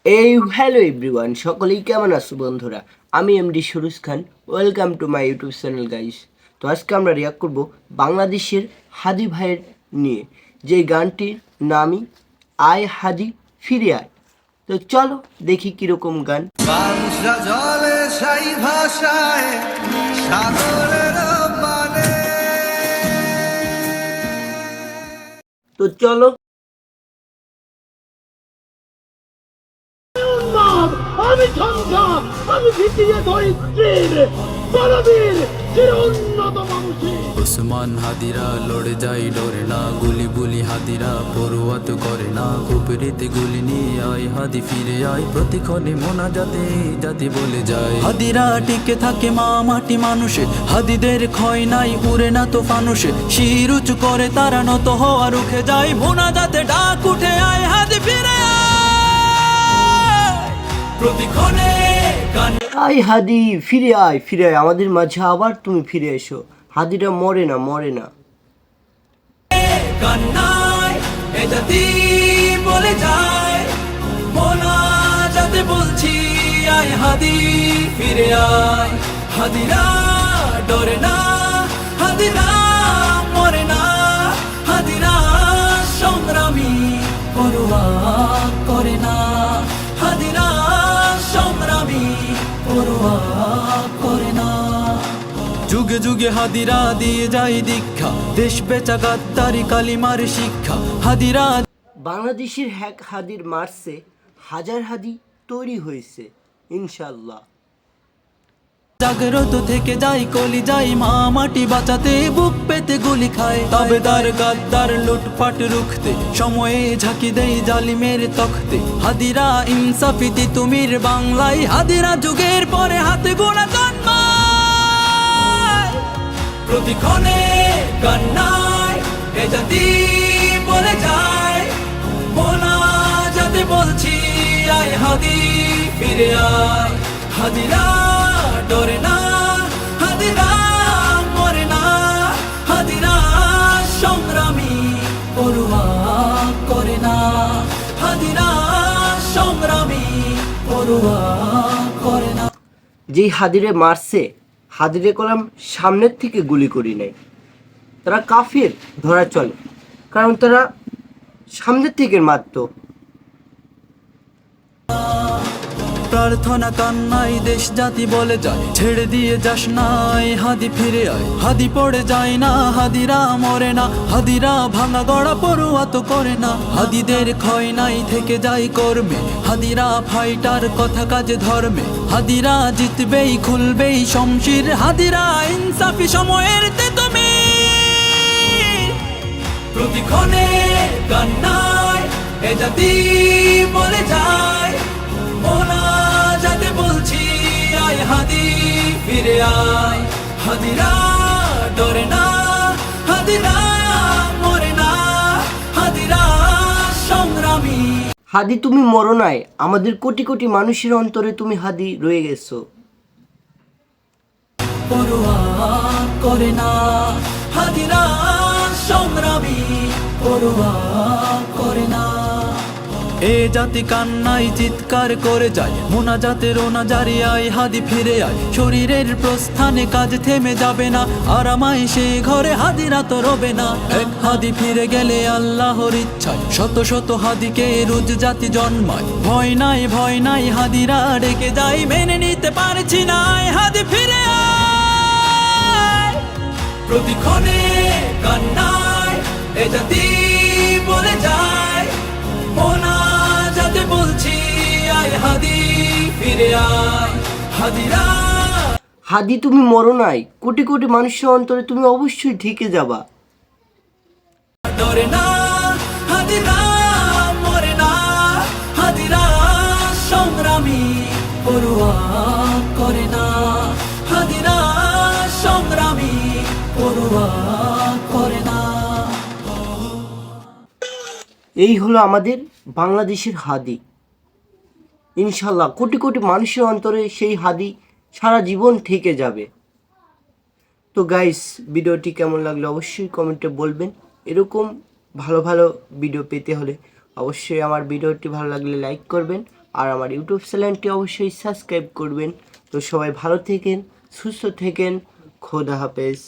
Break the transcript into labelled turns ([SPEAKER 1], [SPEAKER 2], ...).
[SPEAKER 1] Hello everyone, সকলেই কেমন আছো বন্ধুরা? আমি MD Suruj Khan. Welcome to my YouTube channel guys. তো আজকে আমরা রিয়াক্ট করব বাংলাদেশের হাদি ভাইয়ের নিয়ে, যে গানটির নামই আয় হাদি ফিরে আয়। তো চলো দেখি কিরকম গান।
[SPEAKER 2] জলে সাই ভাষায় সাগরের পানে।
[SPEAKER 1] তো চলো।
[SPEAKER 3] আমি সংসার, আমি ভিতিয়ে ধরিত্রীর বলবীর চির উন্নত মানুষের।
[SPEAKER 4] ওসমান হাদিরা লড়ে যায় ডরে না, গুলি বুলি হাদিরা পড়ুয়াত করে না। কুপরিতে গুলি নিয়ে আয় হাদি ফিরে আয়, প্রতিক্ষণে মোনা যাতে জাতি বলে যায়। হাদিরা টিকে থাকে মা মাটি মানুষে, হাদিদের ক্ষয় নাই উড়ে না তো ফানুষে। শির উঁচু করে তারা নত হওয়া রুখে যায়, মোনা যাতে ডাক উঠে আয় হাদি ফিরে আয়। প্রতিক্ষণে
[SPEAKER 1] আয় হাদি ফিরে আয়, ফিরে আয় আমাদের মাঝে, আবার তুমি ফিরে এসো। হাদিরা মরে না, মরে না।
[SPEAKER 4] কান্নায় এ জাতি বলে যায়, মোনা যাতে বলছি আয় হাদি ফিরে আয়। হাদিরা ডরে না, হাদিরা মরে না, হাদিরা সংগ্রামী পরোয়া করে না, হাদিরা সংগ্রামী পরোয়া করে না। যুগে যুগে হাদিরা দিয়ে যায় দীক্ষা, দেশ বেচা গাদ্দারি কালিমার শিক্ষা। হাদিরা
[SPEAKER 1] বাংলাদেশের হ্যাক হাদির মার্চে হাজার হাদি তৈরি হয়েছে ইনশাল্লাহ।
[SPEAKER 4] জাগ্রত থেকে যাই কলি যাই মা মাটি বাঁচাতে, বুক পেতে গুলি খায় তাবেদার গাদ্দার লুটপাট রুখতে। সময়ে ঝাঁকি দেই জালিমের তখতে, হাদিরা ইনসাফিতি তুমির বাংলায়। হাদিরা যুগের পরে হাতে গোনা জন্মায়, প্রতিক্ষণে কান্নায় এ জাতি বলে যায়, মোনা যাতে বলছি আয় হাদি ফিরে আয়। হাদিরা ডরে না, হাদিরা মরে না, হাদিরা সংগ্রামী পরোয়া করে না, হাদিরা সংগ্রামী পরোয়া করে না।
[SPEAKER 1] যেই হাদিরে মারছে, হাদিরে কলাম সামনের থেকে গুলি করি নাই, তারা কাফির ধরা চলে, কারণ তারা সামনের থেকে মারতো।
[SPEAKER 4] প্রার্থনা কান্নাই দেশ জাতি বলে যায়, ছেড়ে দিয়ে যাস নাই হাদি ফিরে আয়। হাদি পড়ে যায় না, হাদিরা মরে না, হাদিরা ভাঙা গড়া পড়ুয়া তো করে না। হাদিদের ক্ষয় নাই থেকে যায় কর্মে, হাদিরা ফাইটার কথা কাজে ধর্মে। হাদিরা জিতবেই খুলবেই শমশির, হাদিরা ইনসাফি সময়ের তুমি। প্রতিক্ষণে কান্নায় এ জাতি বলে যায়, মোনা যাতে বলছি আয় হাদি ফিরে আয়। হাদিরা ডরে না, হাদিরা মরে না, হাদিরা সংগ্রামী।
[SPEAKER 1] হাদি তুমি মরো নাই, আমাদের কোটি কোটি মানুষের অন্তরে তুমি হাদি রয়ে গেছো।
[SPEAKER 4] পরোয়া করে না, হাদিরা সংগ্রামী পরোয়া করে না। এ জাতি কান্নাই চিৎকার করে যায়, মোনা জাতে রোনা জারি আয় হাদি ফিরে আয়। শরীরের প্রস্থানে কাজ থেমে যাবে না, আরামাই সে ঘরে হাদিরা তো রবে না। এক হাদি ফিরে গেলে আল্লাহর ইচ্ছায় শত শত হাদিকে রোজ জাতি জন্মায়। ভয় নাই ভয় নাই হাদিরা ডেকে যায়, মেনে নিতে পারছি না আয় হাদি ফিরে আয়। প্রতিক্ষণে কান্নায় এ জাতি বলে যায়, মোনা যাতে বলছি আয় হাদি ফিরে আয়। হাদিরা
[SPEAKER 1] হাদি তুমি মরো নাই, কোটি কোটি মানুষের অন্তরে তুমি অবশ্যই ঢেকে যাবা।
[SPEAKER 4] ডরে না, হাদিরা মরে না, হাদিরা সংগ্রামী পরোয়া করে না, হাদিরা সংগ্রামী পরোয়া করে না।
[SPEAKER 1] এই হলো আমাদের বাংলাদেশের হাদি। ইনশাল্লাহ কোটি কোটি মানুষের অন্তরে সেই হাদি সারা জীবন থেকে যাবে। তো গাইস, ভিডিওটি কেমন লাগলো অবশ্যই কমেন্টে বলবেন। এরকম ভালো ভালো ভিডিও পেতে হলে অবশ্যই আমার ভিডিওটি ভালো লাগলে লাইক করবেন। আর আমার ইউটিউব চ্যানেলটি অবশ্যই সাবস্ক্রাইব করবেন। তো সবাই ভালো থেকেন, সুস্থ থেকেন, খোদা হাফেজ।